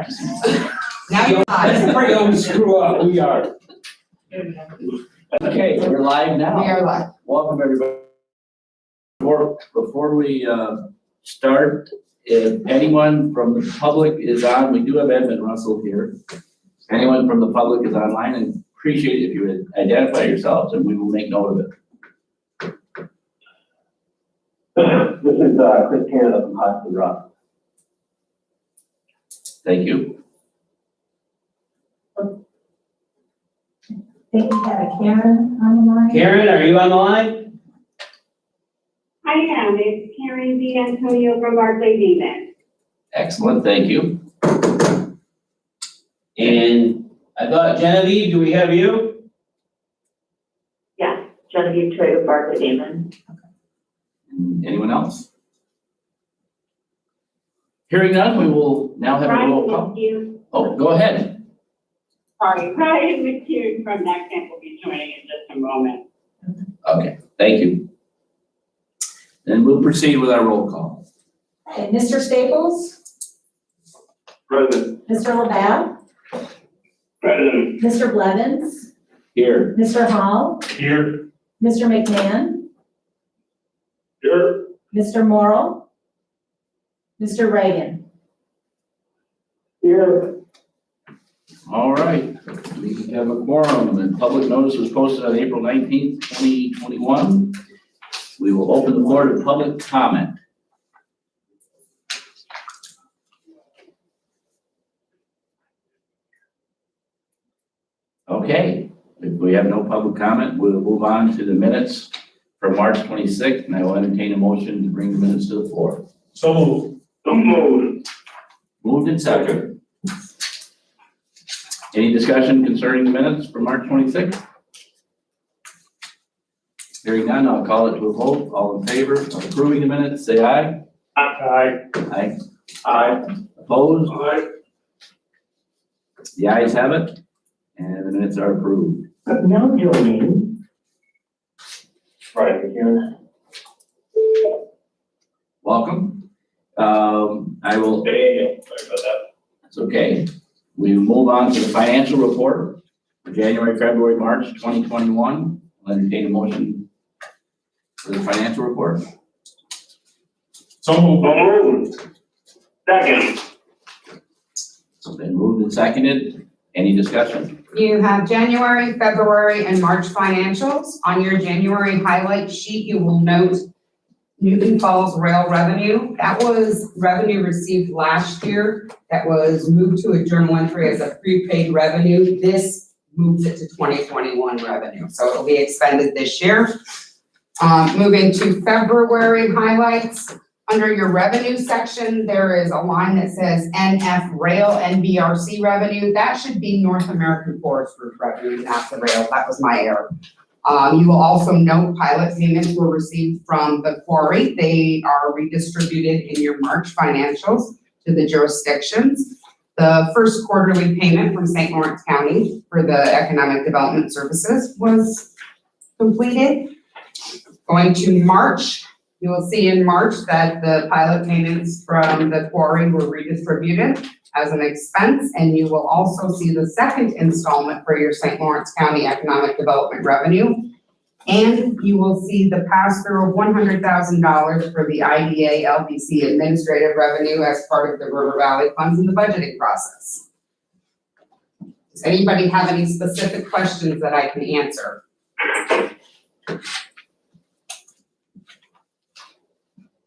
practicing. Now you're live. We always screw up, we are. Okay, we're live now. We are live. Welcome, everybody. Before we start, if anyone from the public is on, we do have Edmund Russell here. If anyone from the public is online, I'd appreciate it if you would identify yourselves and we will make note of it. This is Chris Canada from Hudson Rock. Thank you. I think we have a Karen on the line. Karen, are you on the line? I am. It's Karen D. Antonio from Barclay Demon. Excellent, thank you. And I thought, Genevieve, do we have you? Yeah, Genevieve Troy with Barclay Demon. Anyone else? Hearing none, we will now have a roll Ryan call. McHugh, Oh, go ahead. sorry, Ryan McHugh from NetCamp will be joining in just a moment. Okay, thank you. Then we'll proceed with our roll call. Okay, Mr. Staples, Present. Mr. Labatt, Present. Mr. Blevins, Here. Mr. Hall, Here. Mr. McMahon, Here. Mr. Morrow, Mr. Reagan. Here. All right, we have a quorum and public notice was posted on April 19th, 2021. We will open the floor to public comment. Okay, if we have no public comment, we'll move on to the minutes for March 26th, and I will entertain a motion to bring the minutes to the floor. So moved. So moved. Moved and seconded. Any discussion concerning the minutes for March 26th? Hearing none, I'll call it to a vote. All in favor of approving the minutes, say aye. Aye. Aye. Aye. Opposed? Aye. The ayes have it, and the minutes are approved. Now your name. Right here. Welcome. I will, Hey, sorry about that. it's okay. We will move on to the financial report for January, February, March 2021. I'll entertain a motion for the financial report. So moved. So moved. Second. So been moved and seconded. Any discussion? You have January, February, and March financials. On your January highlight sheet, you will note Newton Falls rail revenue. That was revenue received last year that was moved to a journal entry as a prepaid revenue. This moves it to 2021 revenue, so it'll be expended this year. Moving to February highlights, under your revenue section, there is a line that says NF Rail NBRC revenue. That should be North American Forest Route revenue, not the rail. That was my error. You will also note pilot payments were received from the quarry. They are redistributed in your March financials to the jurisdictions. The first quarterly payment from St. Lawrence County for the Economic Development Services was completed. Going to March, you will see in March that the pilot payments from the quarry were redistributed as an expense, and you will also see the second installment for your St. Lawrence County Economic Development revenue. And you will see the pass-through of $100,000 for the IDA LPC administrative revenue as part of the River Valley funds in the budgeting process. Does anybody have any specific questions that I can answer?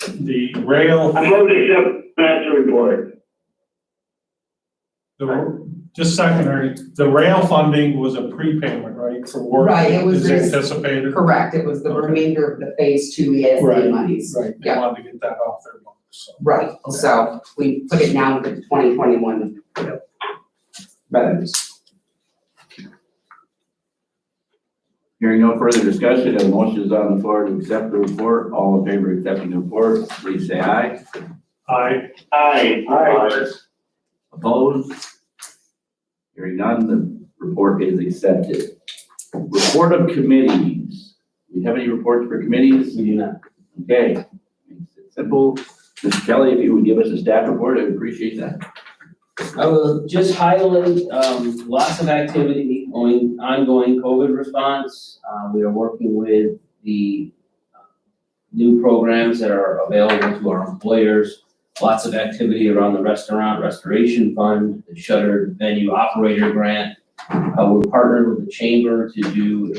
The rail. I'm going to accept financial report. Just secondary, the rail funding was a prepayment, right, for work? Right, it was Is anticipated? Correct, it was the Okay. remainder of the phase two ESD Right, monies. Right, they Yeah. wanted to get that off their books, so. Right, so we put it now into 2021 revenues. Hearing no further discussion, a motion is on the floor to accept the report. All in favor of accepting the report, please say aye. Aye. Aye. Aye. Opposed? Hearing none, the report is accepted. Report of committees. Do we have any reports for committees? We do not. Okay, makes it simple. Mr. Kelly, if you would give us a staff report, I would appreciate that. I will just highlight, lots of activity ongoing COVID response. We are working with the new programs that are available to our employers. Lots of activity around the Restaurant Restoration Fund, the Shuttered Venue Operator Grant. We're partnered with the Chamber to do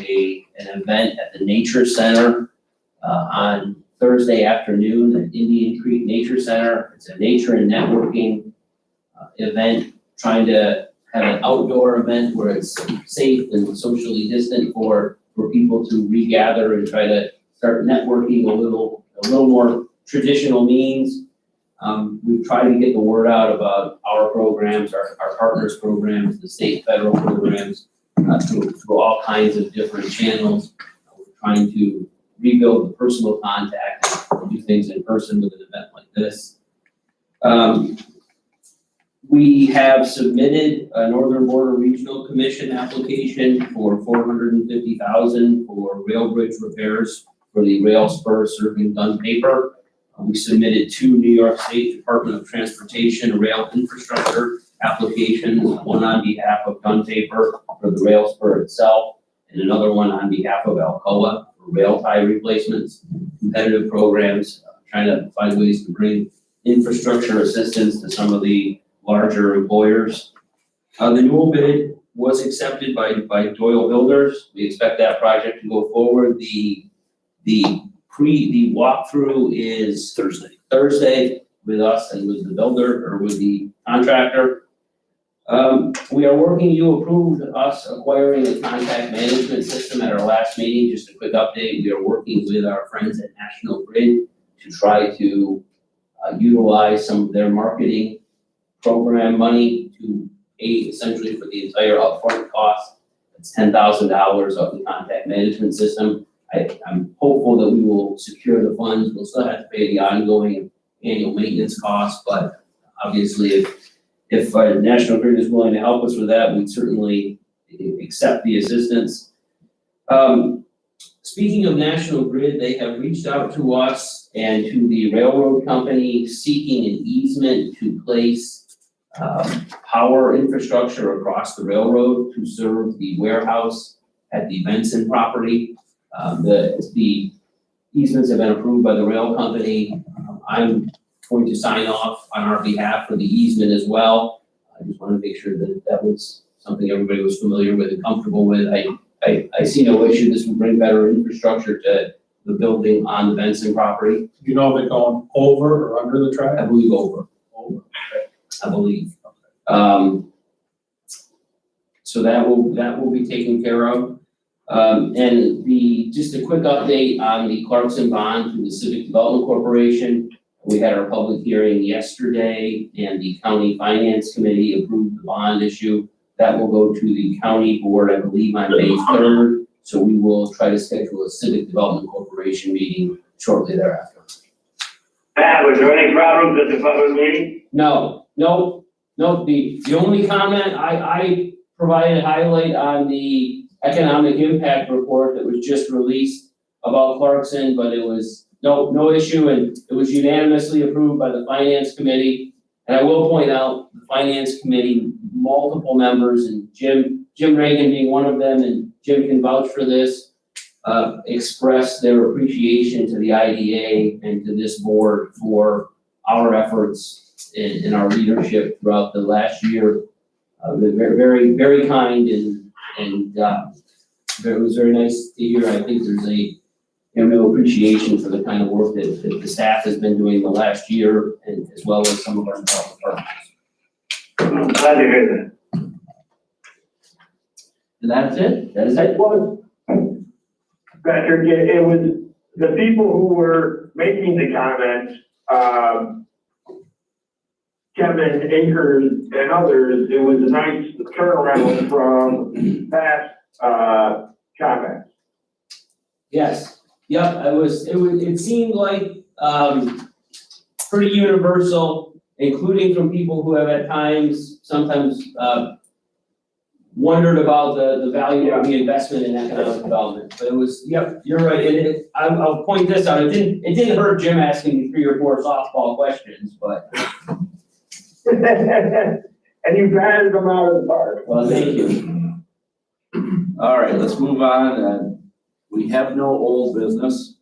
an event at the Nature Center on Thursday afternoon at Indian Creek Nature Center. It's a nature and networking event, trying to have an outdoor event where it's safe and socially distant for people to regather and try to start networking a little more traditional means. We've tried to get the word out about our programs, our partners' programs, the state and federal programs, through all kinds of different channels. We're trying to rebuild the personal contact and do things in person with an event like this. We have submitted a Northern Border Regional Commission application for $450,000 for rail bridge repairs for the rail spur serving Dunn paper. We submitted 2 New York State Department of Transportation rail infrastructure applications, one on behalf of Dunn paper for the rail spur itself, and another one on behalf of Alcoa for rail tie replacements, competitive programs, trying to find ways to bring infrastructure assistance to some of the larger employers. The Newell bid was accepted by Doyle Builders. We expect that project to go forward. The walkthrough is Thursday with us and with the builder or with the contractor. We are working, you approved us acquiring a contact management system at our last meeting. Just a quick update. We are working with our friends at National Grid to try to utilize some of their marketing program money to aid essentially for the entire upfront cost. It's $10,000 of the contact management system. I'm hopeful that we will secure the funds. We'll still have to pay the ongoing annual maintenance costs, but obviously if National Grid is willing to help us with that, we'd certainly accept the assistance. Speaking of National Grid, they have reached out to us and to the railroad company seeking an easement to place power infrastructure across the railroad to serve the warehouse at the Benson property. The easements have been approved by the rail company. I'm going to sign off on our behalf for the easement as well. I just want to make sure that that was something everybody was familiar with and comfortable with. I see no issue. This will bring better infrastructure to the building on the Benson property. You know, they're going over or under the track? I believe over. I believe. So that will be taken care of. And just a quick update on the Clarkson bond to the Civic Development Corporation. We had our public hearing yesterday and the County Finance Committee approved the bond issue. That will go to the county board, I believe, on May 3rd. So we will try to schedule a Civic Development Corporation meeting shortly thereafter. Pat, was there any problems at the public meeting? No, the only comment I provided highlight on the economic impact report that was just released about Clarkson, but it was no issue and it was unanimously approved by the Finance Committee. And I will point out the Finance Committee, multiple members and Jim Reagan being one of them, and Jim can vouch for this, expressed their appreciation to the IDA and to this board for our efforts in our leadership throughout the last year. They're very, very kind and it was very nice to hear. I think there's a real appreciation for the kind of work that the staff has been doing the last year, and as well as some of our partners. I'm glad to hear that. And that's it. That is it. Patrick, it was the people who were making the comments, Kevin Akers and others, it was a nice turnaround from past comments. Yes. Yep. It seemed like pretty universal, including from people who have at times sometimes wondered about the value of the investment in economic development. But it was, yep, you're right. And I'll point this out. It didn't hurt Jim asking me 3 or 4 softball questions, but. and you batted them out of the park. Well, thank you. All right, let's move on. We have no old business,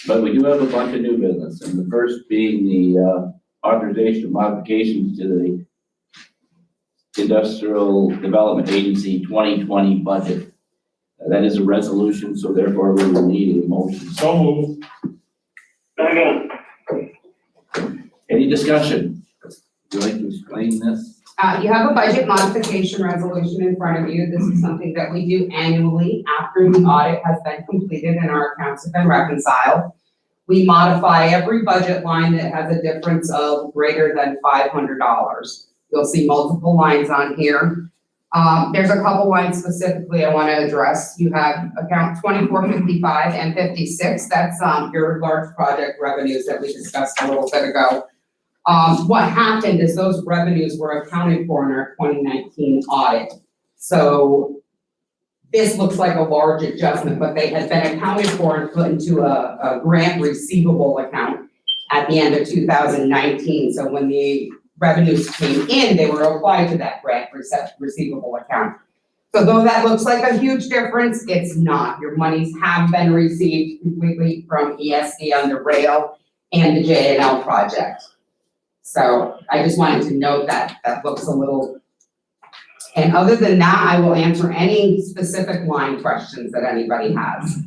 but we do have a bunch of new business, and the first being the authorization of modifications to the Industrial Development Agency 2020 budget. That is a resolution, so therefore we will need a motion. So move. Second. Any discussion? Would you like to explain this? You have a budget modification resolution in front of you. This is something that we do annually after the audit has been completed and our accounts have been reconciled. We modify every budget line that has a difference of greater than $500. You'll see multiple lines on here. There's a couple lines specifically I want to address. You have account 2455 and 56. That's your large project revenues that we discussed a little bit ago. What happened is those revenues were accounted for in our 2019 audit. So this looks like a large adjustment, but they had been accounted for and put into a grant receivable account at the end of 2019. So when the revenues came in, they were applied to that grant receivable account. So though that looks like a huge difference, it's not. Your monies have been received completely from ESD on the rail and the J&L project. So I just wanted to note that looks a little, and other than that, I will answer any specific line questions that anybody has.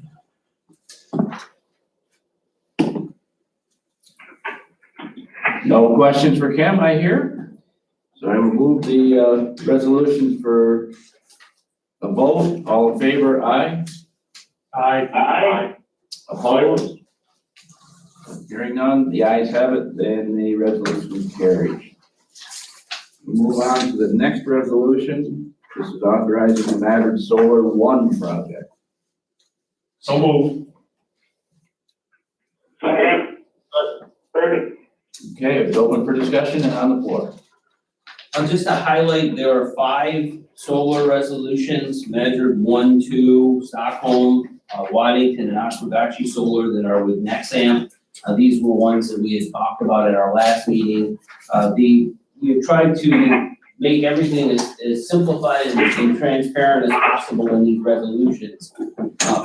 No questions for Kim, I hear. So I will move the resolution for a vote. All in favor, aye. Aye. Opposed? Hearing none, the ayes have it, then the resolution is carried. We move on to the next resolution. This is authorizing the Maverick Solar One project. So move. Second. Second. Okay, it's open for discussion and on the floor. Just to highlight, there are 5 solar resolutions, measured 1, 2, Stockholm, Waddington, and Oswegatchie Solar that are with Nexamp. These were ones that we had talked about at our last meeting. We have tried to make everything as simplified and transparent as possible in these resolutions.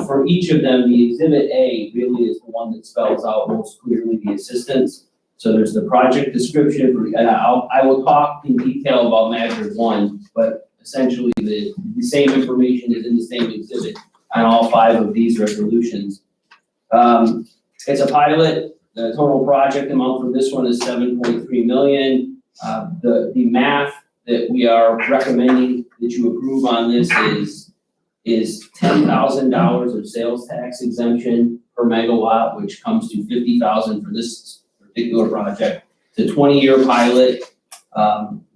For each of them, the Exhibit A really is the one that spells out most clearly the assistance. So there's the project description, and I will talk in detail about measure 1, but essentially the same information is in the same exhibit on all 5 of these resolutions. It's a pilot. The total project amount for this one is $7.3 million. The math that we are recommending that you approve on this is $10,000 of sales tax exemption per megawatt, which comes to $50,000 for this particular project. It's a 20-year pilot.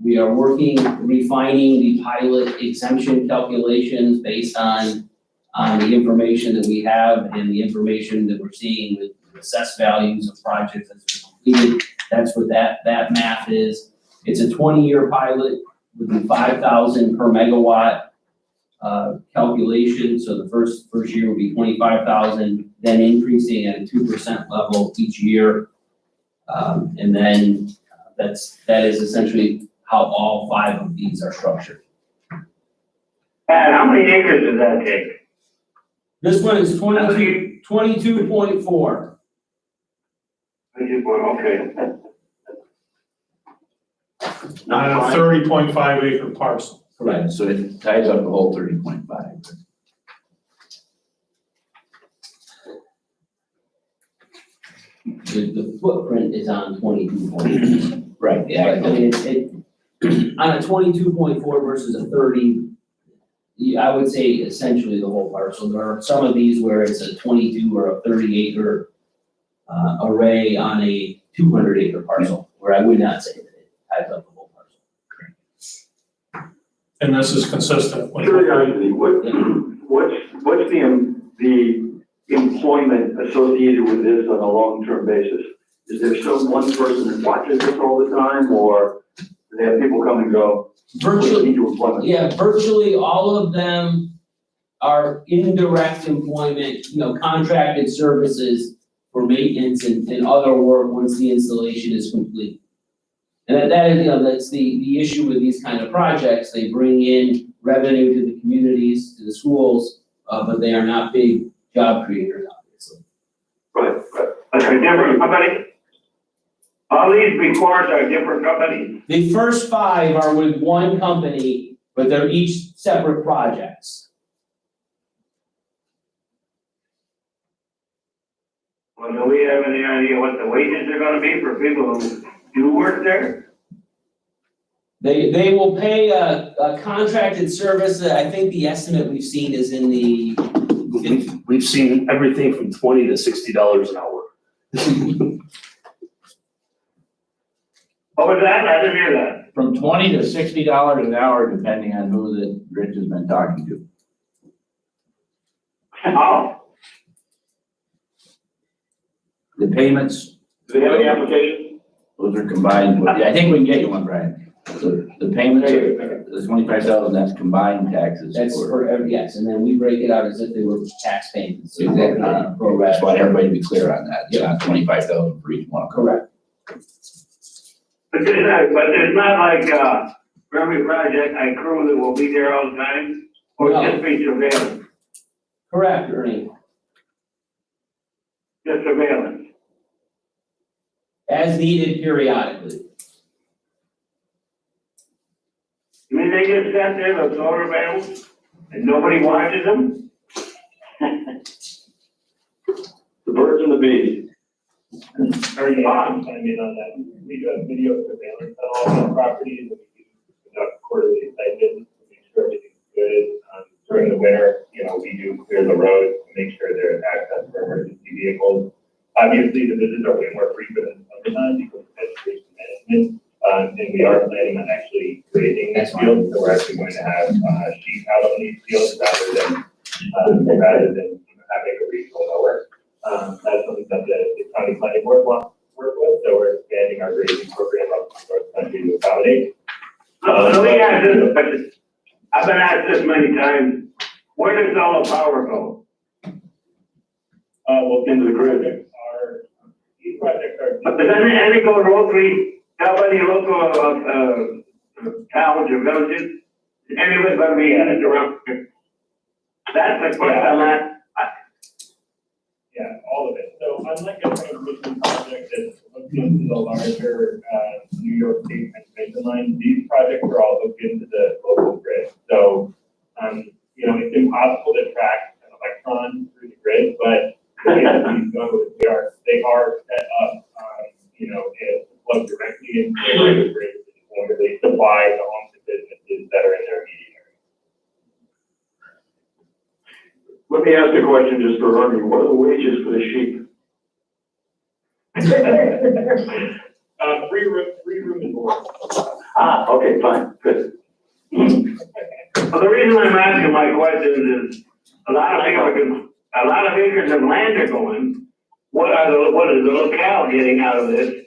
We are refining the pilot exemption calculations based on the information that we have and the information that we're seeing with assessed values of projects that's completed. That's what that math is. It's a 20-year pilot with the 5,000 per megawatt calculation. So the first year will be 25,000, then increasing at a 2% level each year. And then that is essentially how all 5 of these are structured. And how many acres does that take? This one is 22.4. Okay. On a 30.5 acre parcel. Correct. So it ties up the whole 30.5. The footprint is on 22.4. Right, Yeah, I mean, on a 22.4 versus a 30, I would say essentially the whole parcel. There are some of these where it's a 22 or a 30 acre array on a 200 acre parcel, where I would not say that it ties up the whole parcel. And this is consistent with. Curiosity, what's the employment associated with this on a long-term basis? Is there some one person that watches this all the time, or do they have people come and go? Virtually, Employment. yeah, virtually all of them are indirect employment, contracted services for maintenance and other work once the installation is complete. And that is, that's the issue with these kind of projects, they bring in revenue to the communities, to the schools, but they are not big job creators, obviously. Right. That's a different company? All these reports are different companies? The first 5 are with one company, but they're each separate projects. Well, do we have any idea what the wages are gonna be for people who do work there? They will pay a contracted service, I think the estimate we've seen is in the, We've seen everything from $20 to $60 an hour. What was that? I didn't hear that. From $20 to $60 an hour, depending on who that Rich has been talking to. Oh, The payments, do they have any applications? those are combined, with- I think we can get you one, Brian. The payments, the 25,000, that's combined taxes. that's for every, yes, and then we break it out as if they were tax payments. So Exactly. on a pro Just rata. want everybody to be clear on that, it's not 25,000 for each one. Correct. But there's not like, for every project, a crew that will be there all the time? Or No. just be surveillance? Correct, Ernie. Just surveillance? As needed periodically. You mean they just sit there, the solar panels, and nobody watches them? The birds and the bees. Very long time in on that. We do have video surveillance on all of the properties, and we do conduct quarterly site visits to make sure everything's good. During the winter, we do clear the roads to make sure there's access for emergency vehicles. Obviously, the visits are way more frequent in summertime because of vegetation management. And we are planning on actually creating these fields, so we're actually going to have sheep out on these fields rather than having a regional mower. That's something that the county planning board wants to work with, so we're expanding our grading program up to North Country to accommodate. Let me ask this question. I've been asked this many times, where does all the power go? Well, Into the grid. These projects are. But doesn't any go locally, how many local, towns or villages? Any of it gonna be interrupted? That's the question I'm at. Yeah, all of it. So unlike a transmission project that's hooked into the larger, New York State transmission line, these projects are all hooked into the local grid. So, it's impossible to track an electron through the grid, but the way that these go, they are set up, and plug directly into the local grid, where they supply the homes and businesses that are in their immediate area. Let me ask a question just for Ernie. What are the wages for the sheep? Free room and board. Okay, fine, good. Well, the reason I'm asking my questions is, a lot of acres of land are going. What is the locale getting out of this?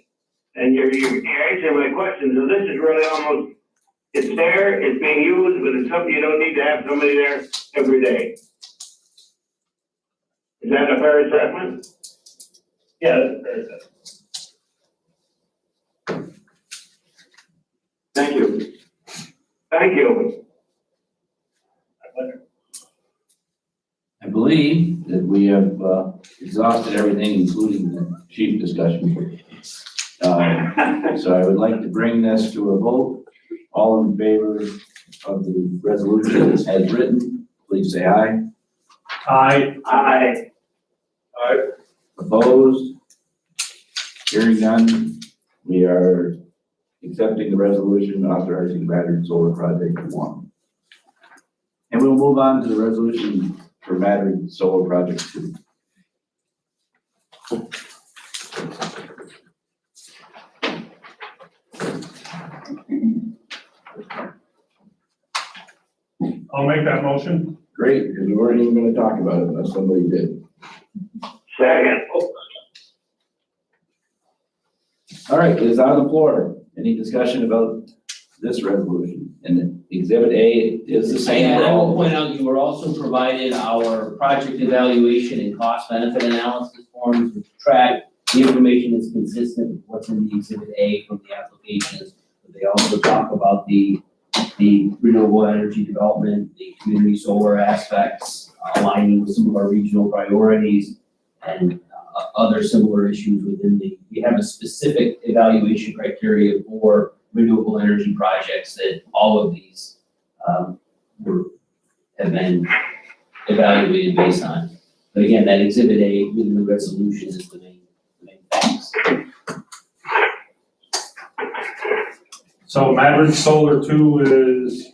And you're answering my question, so this is really almost, it's there, it's being used, but it's something you don't need to have somebody there every day. Is that a fair assessment? Yeah, that's a fair assessment. Thank you. Thank you. My pleasure. I believe that we have exhausted everything, including the chief discussion. So I would like to bring this to a vote. All in favor of the resolution as written, please say aye. Aye. Opposed? Hearing none, we are accepting the resolution authorizing battery solar project 1. And we'll move on to the resolution for battery solar project 2. I'll make that motion. Great, because we weren't even gonna talk about it unless somebody did. Second. All right, it's on the floor. Any discussion about this resolution? And exhibit A is the same And for I will all. point out, you were also provided our project evaluation and cost benefit analysis forms, which track The information is consistent with what's in the Exhibit A from the applications. But they also talk about the renewable energy development, the community solar aspects, aligning with some of our regional priorities, and other similar issues within we have a specific evaluation criteria for renewable energy projects that all of these have been evaluated based on. But again, that Exhibit A within the resolution is the main facts. So Maverick Solar 2 is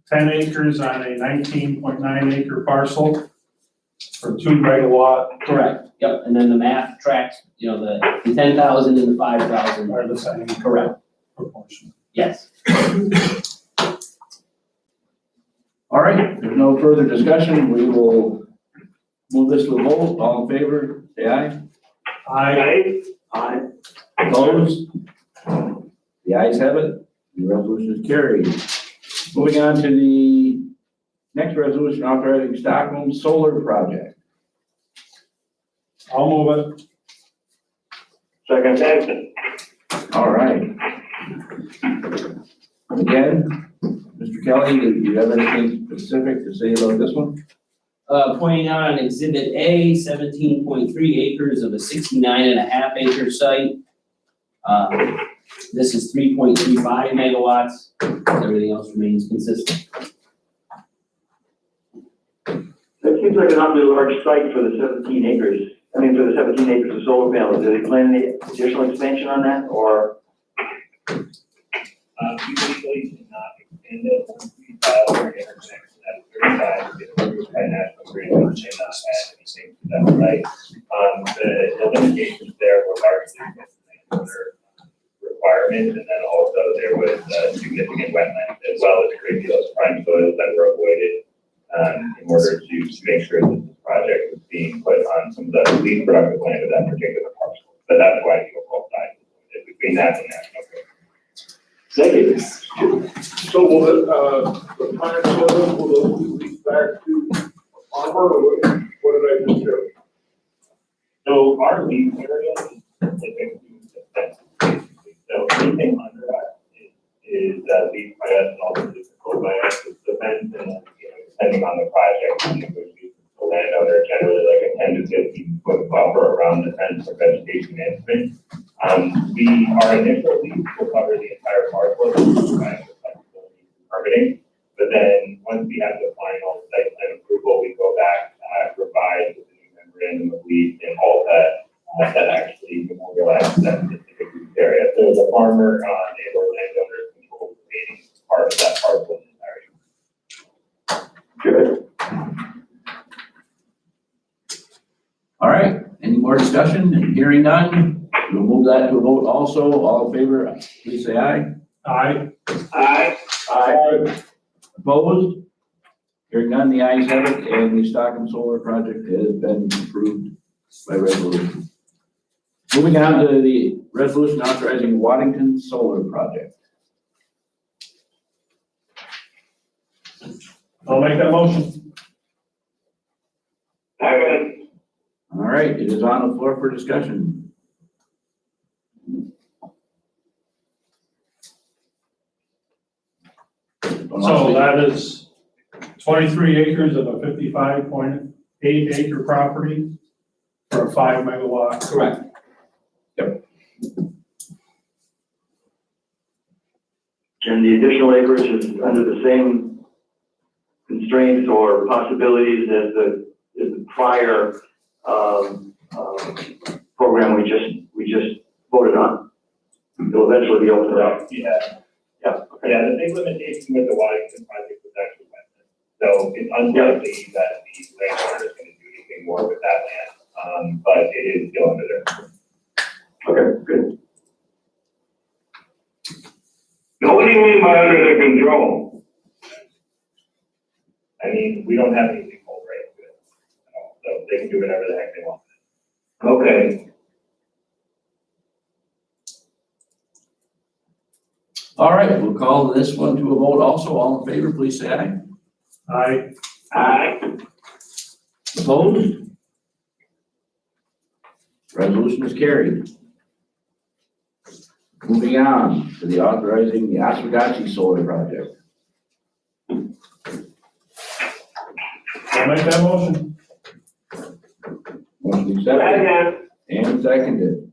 10 acres on a 19.9 acre parcel for 2 megawatt Correct, yep, and then the math tracks, the 10,000 and the 5,000 are the same correct, proportion. yes. All right, if there's no further discussion, we will move this to a vote. All in favor, say aye. Aye. Opposed? The ayes have it. The resolution is carried. Moving on to the next resolution authorizing Stockholm Solar Project. I'll move it. Second. All right. Again, Mr. Kelly, do you have anything specific to say about this one? Pointing out on Exhibit A, 17.3 acres of a 69.5 acre site. This is 3.35 megawatts. Everything else remains consistent. That seems like an awfully large site for the 17 acres. I mean, for the 17 acres of solar panels. Do they plan any additional expansion on that, or? We usually do not extend it once we file for interconnection at 35, it's approved by National Grid, which may not add anything to that, right? The limitations there were largely other requirements, and then also there was significant wetlands as well as a great deal of prime soils that were avoided in order to make sure that this project was being put on some of the least productive land of that particular parcel. So that's why the overall size is between that and National Grid. Thank you. So will the pine soils, will those be leased back to farmer, or what did I just do? So our lease area is typically defensive. So anything under that is leased by us and also controlled by us. It's defense, and depending on the project, we negotiate with the landowner, generally like a 10 to 15 foot buffer around the fence for vegetation management. Our initial lease will cover the entire parcel, permitting, but then once we have the final site plan approval, we go back, revise with the new memorandum of lease and all that actually memorializes that specific use area. So the farmer and or landowner control the remaining part of that parcel entirety. Good. All right, any more discussion? Hearing none, we'll move that to a vote also. All in favor, please say aye. Aye. Aye. Opposed? Hearing none, the ayes have it, and the Stockholm Solar Project has been approved by resolution. Moving on to the resolution authorizing Waddington Solar Project. I'll make that motion. Second. All right, it is on the floor for discussion. So that is 23 acres of a 55.8 acre property for a 5 megawatt. Correct. And the additional acreage is under the same constraints or possibilities as the prior, program we just voted on. It'll eventually be opened up. Yeah. Yeah. Okay. Yeah, the big limitation with the Waddington project was actually wetland. So it's unlikely that the landowner is going to do anything more with that land, but it is still under their control. Okay, good. Now, what do you mean by under their control? I mean, we don't have any legal right to it, so they can do whatever the heck they want. Okay. All right, we'll call this one to a vote also. All in favor, please say aye. Aye. Aye. Opposed? Resolution is carried. Moving on to the authorizing the Oswegatchie Solar Project. I'll make that motion. Motion accepted and seconded.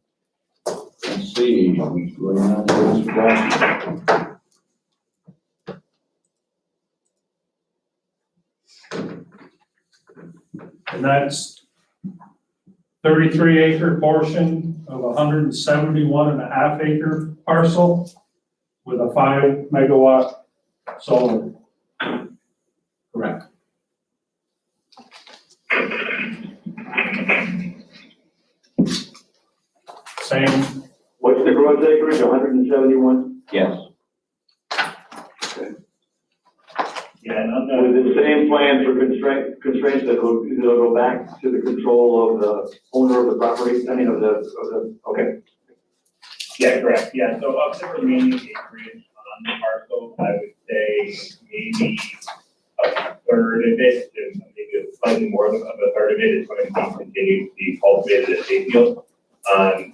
Let's see, what's going on with Oswegatchie? And that's 33-acre portion of 171.5-acre parcel with a 5-megawatt solar. Correct. Same, What's the gross acreage, 171? Yes. Yeah, and on With the same plan for constraints that will go back to the control of the owner of the property, I mean, okay. yeah, correct, yeah, so of the remaining acreage on the parcel, I would say maybe a third of it, to maybe slightly more of a third of it is going to be continued to be cultivated as hay field. And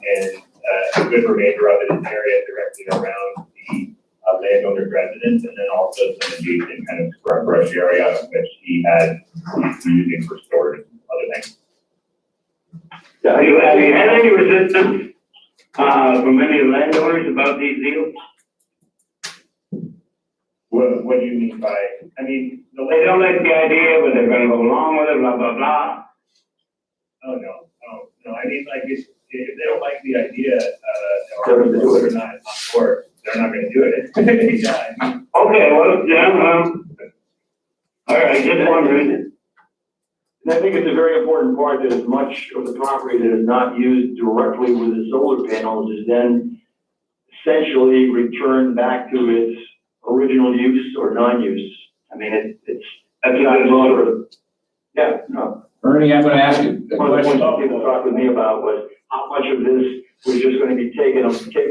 a good remainder of it is area directly around the landowner's residence, and then also some adjacent kind of scrub brush area which he had using for storage and other things. Yeah, Have you had any resistance, from any landowners about these deals? What do you mean by, I mean, They don't like the idea, but they're gonna go along with it, blah, blah, blah. Oh, no, I mean, like, if they don't like the idea, They're or gonna do it. they're not on board, they're not gonna do it. Yeah, I mean, Okay, well, yeah, all right, just wondering. And I think it's a very important part that as much of the property that is not used directly with the solar panels is then essentially returned back to its original use or non-use. I mean, that's That's a not good motive. yeah, no. Ernie, I'm gonna ask you a One of the question. points people talked with me about was how much of this was just gonna be taken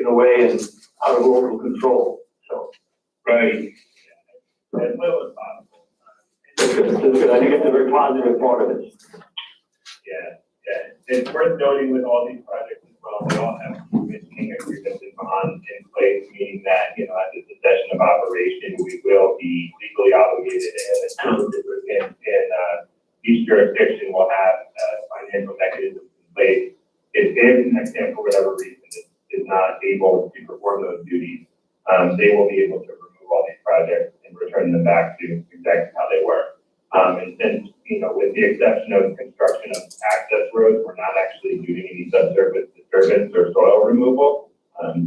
away and out of local control, so. Right. as little as possible. That's good, that's good. I think it's a very positive part of it. Yeah, it's worth noting with all these projects as well, they all have commissioning agreements in place, meaning that, you know, at the cessation of operation, we will be legally obligated and each jurisdiction will have financial mechanisms in place. If an example, for whatever reason, is not able to perform those duties, they will be able to remove all these projects and return them back to exactly how they were. And, you know, with the exception of construction of access roads, we're not actually doing any subsurface disturbance or soil removal.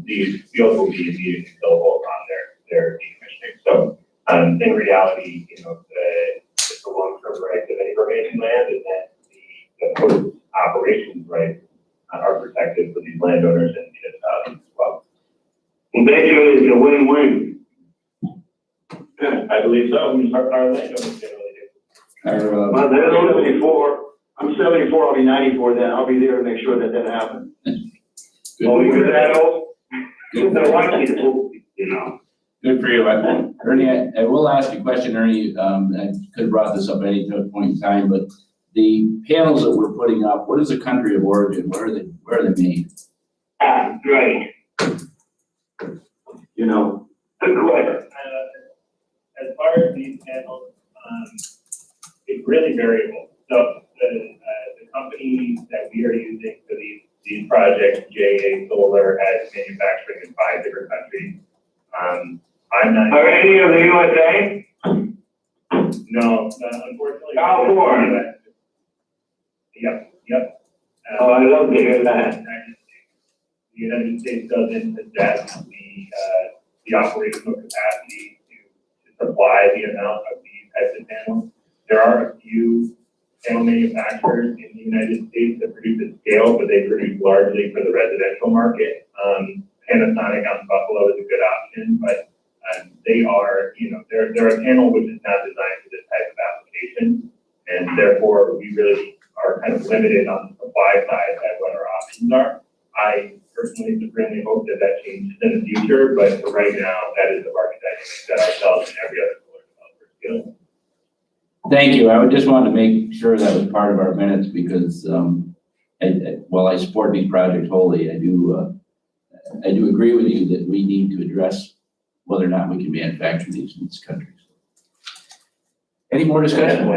These fields will be immediately billable on their decommissioning. So, in reality, you know, the long-term rights of any remaining land and then the post-operations rights are protected for these landowners and municipalities as well. Well, basically, it's a win-win. I believe so. Our landowners generally do. Well, there's 74. I'm 74, I'll be 94 then. I'll be there to make sure that that happens. Oh, you're that old? Good. They're lucky to, you know. Good for you. Ernie, I will ask you a question, Ernie. I could have brought this up at any point in time, but the panels that we're putting up, what is the country of origin? Where are they made? Right. You know, Good question. As far as these panels, it's really variable. So the company that we are using for these projects, JA Solar, has manufacturing in 5 different countries. I'm not. Are any of the USA? No, unfortunately. How far? Yep. Oh, I love to hear that. The United States doesn't possess the operational capacity to supply the amount of these types of panels. There are a few panel manufacturers in the United States that produce at scale, but they produce largely for the residential market. Panasonic out in Buffalo is a good option, but they are, you know, they're a panel which is not designed for this type of application, and therefore we really are kind of limited on the supply side at what our options are. I personally supremely hope that changes in the future, but for right now, that is the market dynamic that ourselves and every other solar developer is dealing with. Thank you. I would just wanted to make sure that was part of our minutes because, and while I support these projects wholly, I do agree with you that we need to address whether or not we can manufacture these in this country. Any more discussion?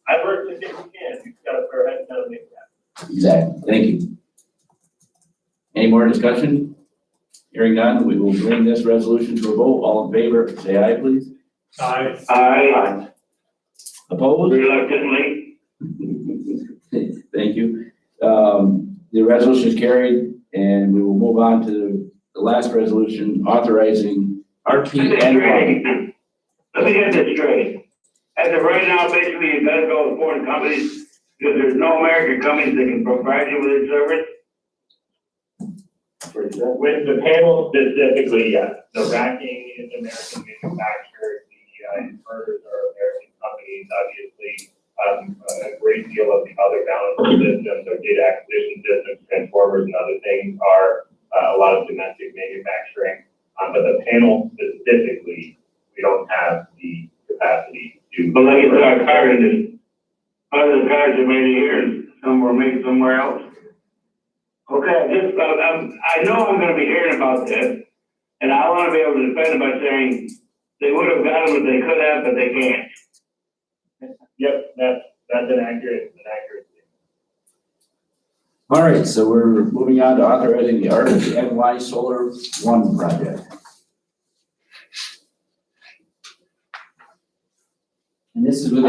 I've heard that you can, you've got to go ahead and make that. Exactly, thank you. Any more discussion? Hearing none, we will bring this resolution to a vote. All in favor, say aye, please. Aye. Aye, Opposed? reluctantly. Thank you. The resolution is carried, and we will move on to the last resolution authorizing RPN. Let me get this straight. As of right now, basically, you gotta go with foreign companies, because there's no American companies that can provide you with this service. With the panel specifically, yes, the racking is American manufactured, the inverters are American companies, obviously. A great deal of the other balancing systems or data acquisition systems, transformers and other things are a lot of domestic manufacturing. But the panel specifically, we don't have the capacity to. But like you said, our car industry, other cars are made here and some were made somewhere else. Okay, I know I'm gonna be hearing about this, and I wanna be able to defend it by saying they would have got them if they could have, but they can't. Yep, that's an accurate statement. All right, so we're moving on to authorizing the RPNY Solar One project. And this is with a,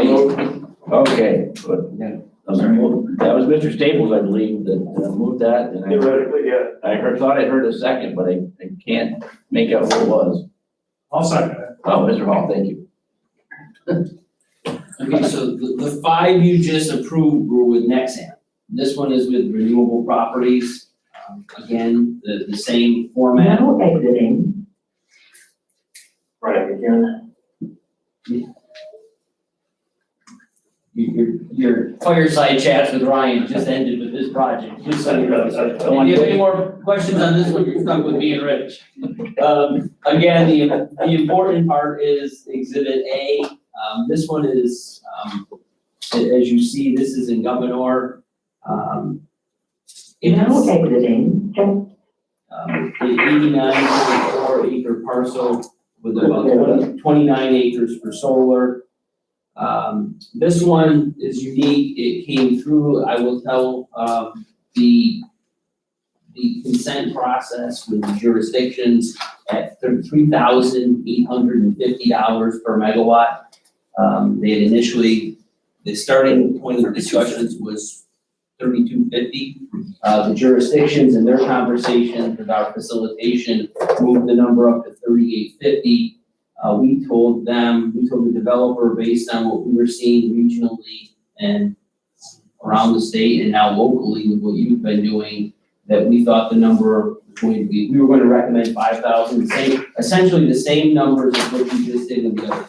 Okay, good. That was Mr. Staples, I believe, that moved that, and Theoretically, yeah. thought I heard a second, but I can't make out who it was. I'll second it. Oh, Mr. Hall, thank you. okay, so the five you just approved were with Nexamp. This one is with Renewable Properties. Again, the same format. Now exiting. Right, again. Your fireside chats with Ryan just ended with this project, just so you know. So if you have any more questions on this one, you're stuck with me and Rich. Again, the important part is Exhibit A. This one is, as you see, this is in Governor. Now exiting. An 89.4 acre parcel with about 29 acres for solar. This one is unique. It came through, I will tell, the consent process with the jurisdictions at $3,850 per megawatt. They had initially, the starting point of discussions was $3,250. The jurisdictions in their conversations with our facilitation moved the number up to $3,850. We told the developer, based on what we were seeing regionally and around the state and now locally with what you've been doing, that we thought the number was going to be, we were going to recommend 5,000, essentially the same numbers as what you just did in the other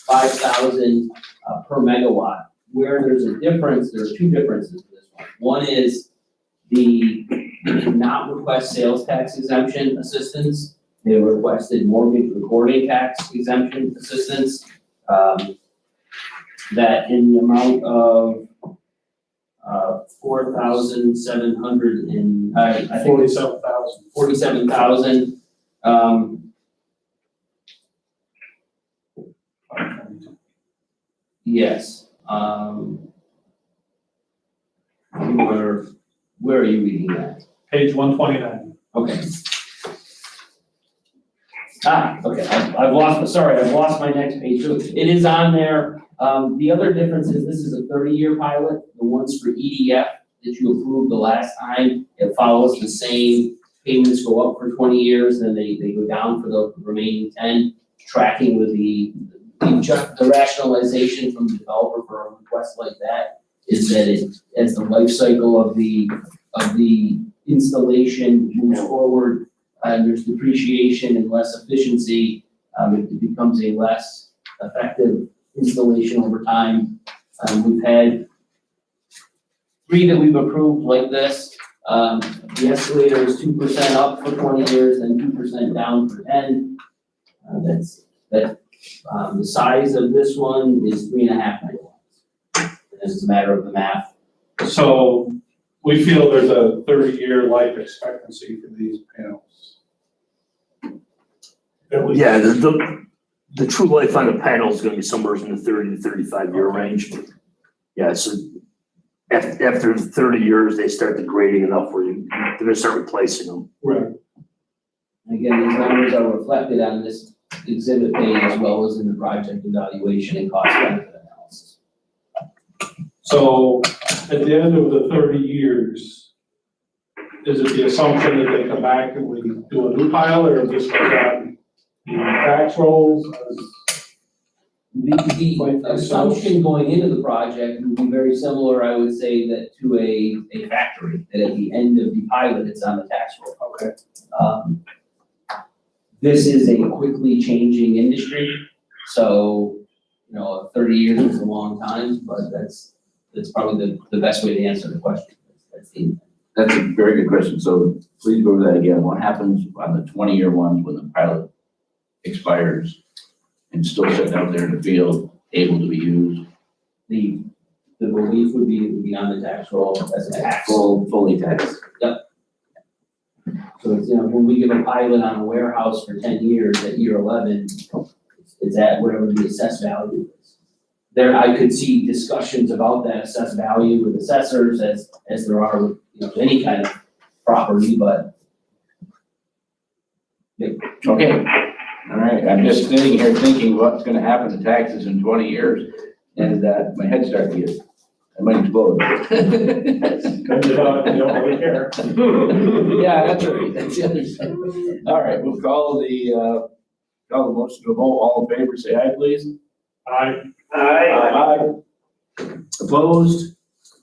5,000 per megawatt. Where there's a difference, there are two differences in this one. One is they did not request sales tax exemption assistance. They requested mortgage recording tax exemption assistance, that in the amount of $4,700 and I think $47,000. Yes. Where are you reading that? Page 129. Okay. Okay, I've lost my next page. So it is on there. The other difference is this is a 30-year pilot. The ones for EDF that you approved the last time, it follows the same. Payments go up for 20 years, then they go down for the remaining 10, tracking with the rationalization from the developer for a request like that is that it, as the life cycle of the installation moves forward, and there's depreciation and less efficiency, it becomes a less effective installation over time. We've had 3 that we've approved like this. The escalator is 2% up for 20 years, then 2% down for 10. The size of this one is 3.5 megawatts. It's a matter of the math So we feel there's a 30-year life expectancy for these panels. That we- Yeah, the true life on the panel is gonna be somewhere in the 30 to 35-year range. Yeah, so after 30 years, they start degrading enough where they're gonna start replacing them. Right. And again, these numbers are reflected on this exhibit page as well as in the project evaluation and cost benefit analysis. So at the end of the 30 years, is it the assumption that they come back and we do a new pilot or this goes on the tax rolls? The assumption going into the project would be very similar, I would say, that to a factory, that at the end of the pilot, it's on the tax roll. Okay. This is a quickly changing industry, so, 30 years is a long time, but that's probably the best way to answer the question. That's a very good question. So please go over that again. What happens on the 20-year ones when the pilot expires and still sitting out there in the field, able to be used? The belief would be it would be on the tax roll as a tax. Fully taxed. So it's, when we give a pilot on a warehouse for 10 years, at year 11, it's at whatever the assessed value is. There, I could see discussions about that assessed value with assessors as there are with, any kind of property, but. Okay, all right. I'm just sitting here thinking what's gonna happen to taxes in 20 years, and my head's starting to get, I might explode. Maybe you don't really care. Yeah, that's right. That's the other side. All right, we'll call the motion to a vote. All in favor, say aye, please. Aye. Aye. Opposed?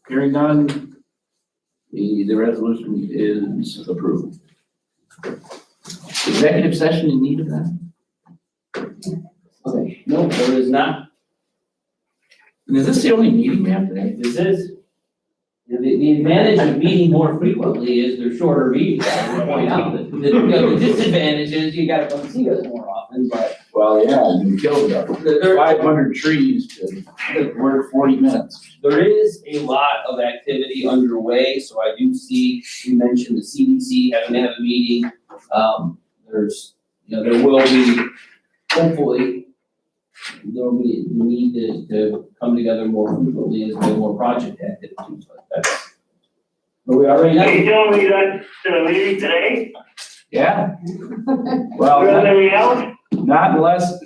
Hearing none. The resolution is approved. Executive session in need of that? Okay, no, there is not. And is this the only meeting we have today? This is, the advantage of meeting more frequently is they're shorter meetings. I would point out that the disadvantage is you gotta come see us more often, but. Well, yeah, you killed about 500 trees to work 40 minutes. There is a lot of activity underway, so I do see, you mentioned the CDC having to have a meeting. There's, there will be, hopefully, there'll be a need to come together more frequently as well, more project activities, but that's where we are right Are you now. telling me that's the meeting today? Yeah. Well, Anything else? not unless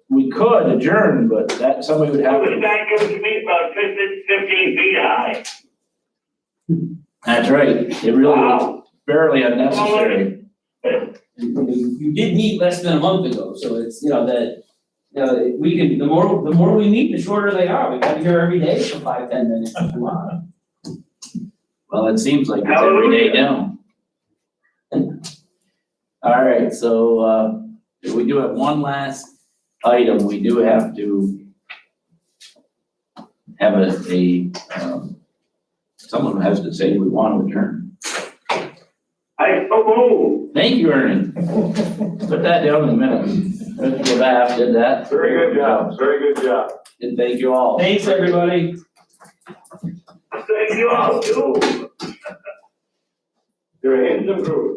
we could adjourn, but that somebody would have Well, to. the guy goes to be about 15 feet high. That's right. It really was Wow. barely unnecessary. You did meet less than a month ago, so it's, we can, the more we meet, the shorter they are. We got here every day for 5-10 minutes if you want. Well, it seems like it's every day now. All right, so, we do have one last item. We do have to have someone has to say we want to adjourn. Thank you, Ernie. Put that down in a minute. Mr. Labatt did that. Very good job, very good job. And thank you all. Thanks, everybody. Thank you all too. You're a handsome group.